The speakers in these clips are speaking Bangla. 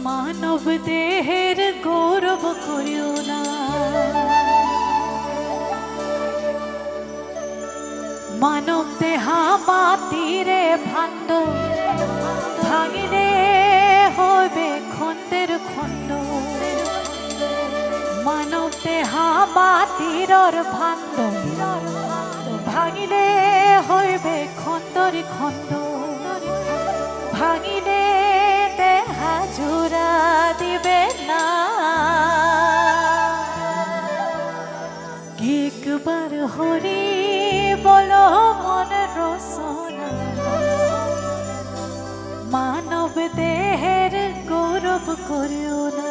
মানব দেহের গৌরব করিও না, মানব দেহা মাটিরে ভাণ্ড, ভাঙিলে হইবে খণ্ডের খণ্ড। মানব দেহা মাটির ভাণ্ড, ভাঙিলে হইবে খণ্ডর খণ্ড। ভাঙিলে দেহা জোড়া দিবে না, একবার হরি বলো মন রসনা। মানব দেহের গৌরব করিও না।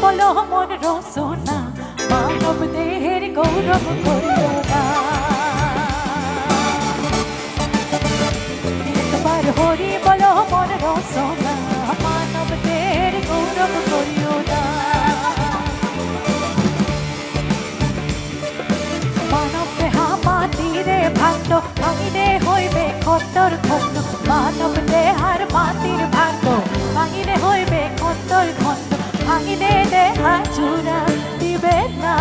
বলো মন রসনা, মানব দেহের গৌরব করিও না। একবার হরি বলো মন রসনা, মানব দেহের গৌরব করিও না। মানব দেহা মাটিরে ভাণ্ড, ভাঙিলে হইবে খণ্ডর খণ্ড। মানব দেহার মাটির ভাণ্ড, ভাঙিলে হইবে খণ্ডর খণ্ড। ভাঙিলে দেহা জোড়া দিবে না,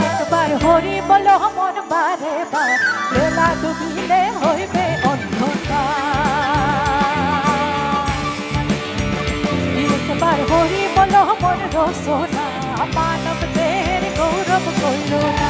একবার হরি বলো মন বারে বার। বেলা ডুবিলে হইবে অন্ধকার, একবার হরি বলো মন রসনা। মানব দেহের গৌরব করিও না।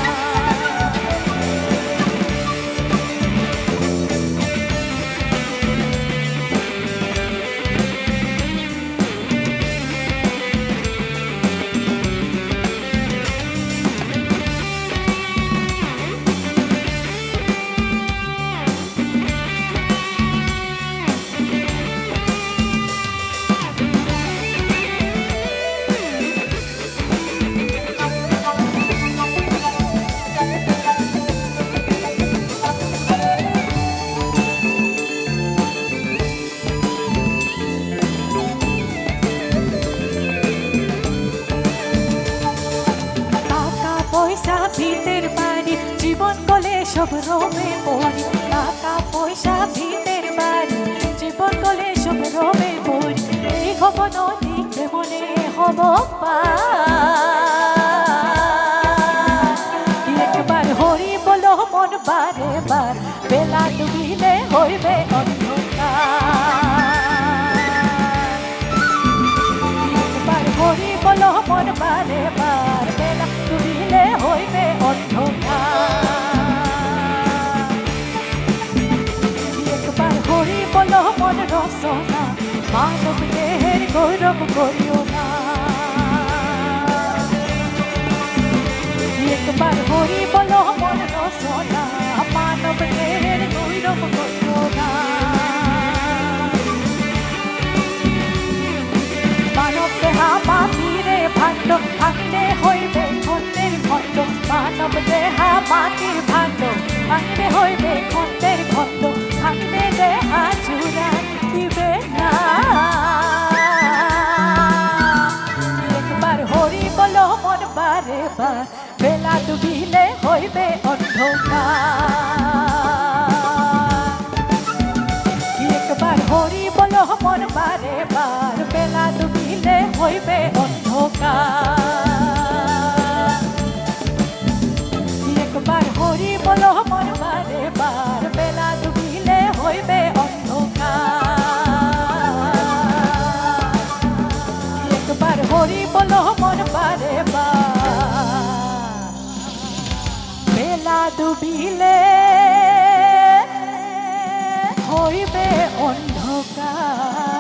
ভিতের বাড়ি জীবন বলে সব রোমে পড়ি। টাকা পয়সা ভিতের বাড়ি জীবন বলে সব রোমে পড়ি। এই হব নদী কেমনে হব একবার হরি বলো মন বারে বার। বেলা ডুবিলে হইবে অন্ধকার, একবার হরি বলো মন বারে বার। বেলা ডুবিলে হইবে অন্ধকার, একবার হরি বলো মন রসনা। মানব দেহের গৌরব করিও না, একবার হরি বলো মন রসনা। মানব দেহের গৌরব করিও না। মানব দেহা মাটিরে ভাণ্ড, ভাঙিলে হইবে খণ্ডের খণ্ড। মানব দেহা মাটির ভাণ্ড, ভাঙিলে হইবে খণ্ডের খণ্ড। ভাঙিলে দেহা জোড়া দিবে না, একবার হরি বলো মন বারে বার। বেলা ডুবিলে হইবে অন্ধকার, একবার হরি বলো মন বারে বার। বেলা ডুবিলে হইবে অন্ধকার, একবার হরি বলো মন বারে বার। বেলা ডুবিলে হইবে অন্ধকার, একবার হরি বলো মন বারে বার। বেলা ডুবিলে হইবে অন্ধকার।